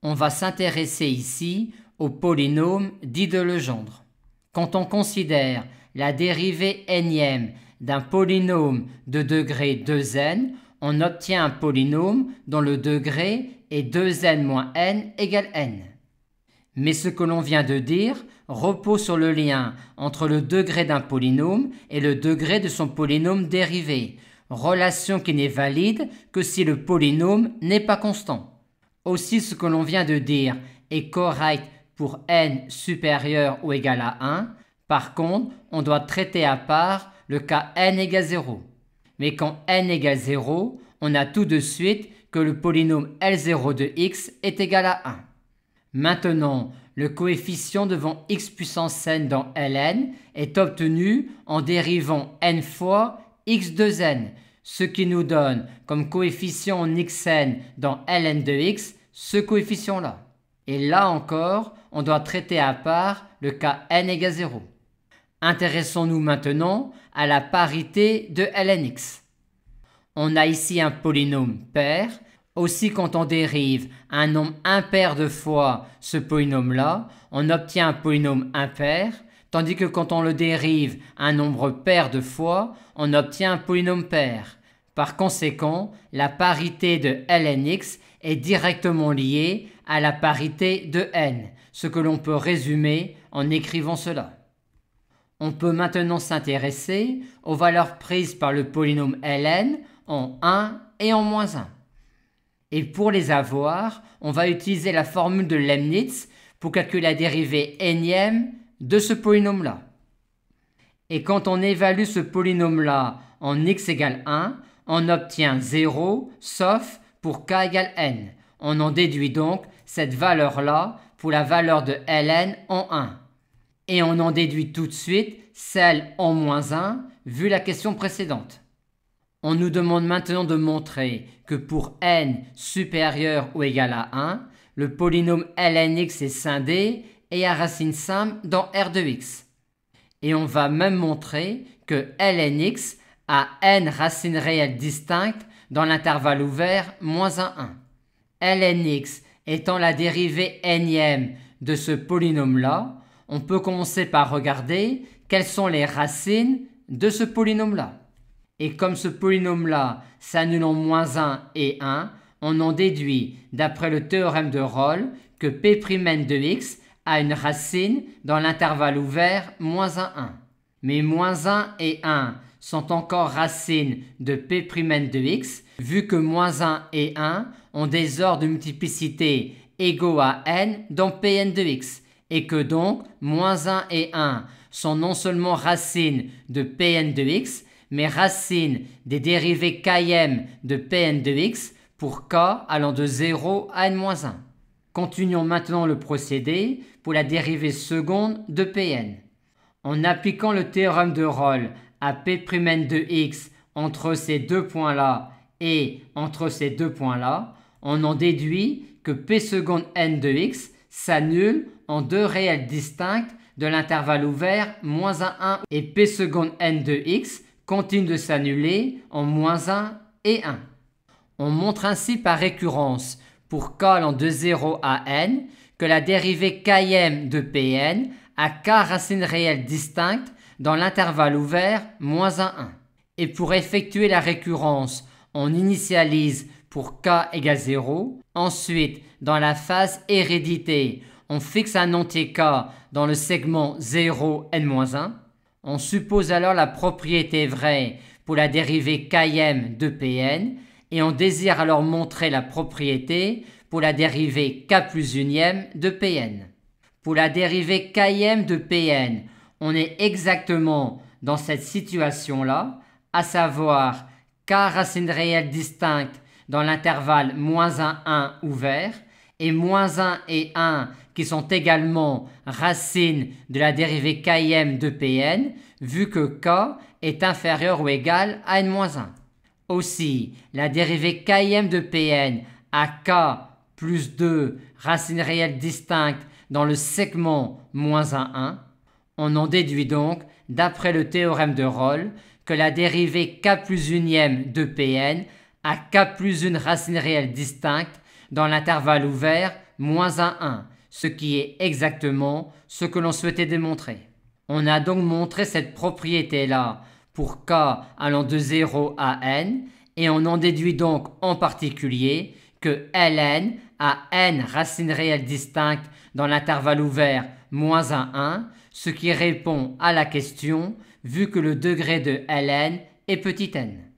On va s'intéresser ici au polynôme dit de Legendre. Quand on considère la dérivée énième d'un polynôme de degré 2n, on obtient un polynôme dont le degré est 2n moins n égale n. Mais ce que l'on vient de dire repose sur le lien entre le degré d'un polynôme et le degré de son polynôme dérivé, relation qui n'est valide que si le polynôme n'est pas constant. Aussi, ce que l'on vient de dire est correct pour n supérieur ou égal à 1. Par contre, on doit traiter à part le cas n égale 0. Mais quand n égale 0, on a tout de suite que le polynôme L0 de x est égal à 1. Maintenant, le coefficient devant x puissance n dans Ln est obtenu en dérivant n fois x de n, ce qui nous donne comme coefficient en xn dans Ln de x ce coefficient-là. Et là encore, on doit traiter à part le cas n égale 0. Intéressons-nous maintenant à la parité de Lnx. On a ici un polynôme pair. Aussi, quand on dérive un nombre impair de fois ce polynôme-là, on obtient un polynôme impair, tandis que quand on le dérive un nombre pair de fois, on obtient un polynôme pair. Par conséquent, la parité de Lnx est directement liée à la parité de n, ce que l'on peut résumer en écrivant cela. On peut maintenant s'intéresser aux valeurs prises par le polynôme Ln en 1 et en moins 1. Et pour les avoir, on va utiliser la formule de Leibniz pour calculer la dérivée énième de ce polynôme-là. Et quand on évalue ce polynôme-là en x égale 1, on obtient 0, sauf pour k égale n. On en déduit donc cette valeur-là pour la valeur de Ln en 1. Et on en déduit tout de suite celle en moins 1, vu la question précédente. On nous demande maintenant de montrer que pour n supérieur ou égal à 1, le polynôme Lnx est scindé et a racine simple dans R de x. Et on va même montrer que Lnx a n racines réelles distinctes dans l'intervalle ouvert moins 1, 1. Lnx étant la dérivée énième de ce polynôme-là, on peut commencer par regarder quelles sont les racines de ce polynôme-là. Et comme ce polynôme-là s'annule en moins 1 et 1, on en déduit, d'après le théorème de Rolle, que P'N de x a une racine dans l'intervalle ouvert moins 1, 1. Mais moins 1 et 1 sont encore racines de P'N de x, vu que moins 1 et 1 ont des ordres de multiplicité égaux à n dans Pn de x, et que donc moins 1 et 1 sont non seulement racines de Pn de x, mais racines des dérivées km de Pn de x pour k allant de 0 à n-1. Continuons maintenant le procédé pour la dérivée seconde de Pn. En appliquant le théorème de Rolle à P'N de x entre ces deux points-là et entre ces deux points-là, on en déduit que P seconde n de x s'annule en deux réels distincts de l'intervalle ouvert moins 1, 1 et P seconde n de x continue de s'annuler en moins 1 et 1. On montre ainsi par récurrence pour k allant de 0 à n que la dérivée km de Pn a k racines réelles distinctes dans l'intervalle ouvert moins 1, 1. Et pour effectuer la récurrence, on initialise pour k égale 0. Ensuite, dans la phase hérédité, on fixe un entier k dans le segment 0, n-1. On suppose alors la propriété vraie pour la dérivée km de Pn et on désire alors montrer la propriété pour la dérivée k plus unième de Pn. Pour la dérivée km de Pn, on est exactement dans cette situation-là, à savoir k racines réelles distinctes dans l'intervalle moins 1, 1 ouvert et moins 1 et 1 qui sont également racines de la dérivée km de Pn, vu que k est inférieur ou égal à n-1. Aussi, la dérivée km de Pn à k plus 2 racines réelles distinctes dans le segment moins 1, 1. On en déduit donc, d'après le théorème de Rolle, que la dérivée k plus unième de Pn a k plus une racine réelle distincte dans l'intervalle ouvert moins un 1, ce qui est exactement ce que l'on souhaitait démontrer. On a donc montré cette propriété-là pour k allant de 0 à n, et on en déduit donc en particulier que Ln a n racines réelles distinctes dans l'intervalle ouvert moins un 1, ce qui répond à la question vu que le degré de Ln est petit n.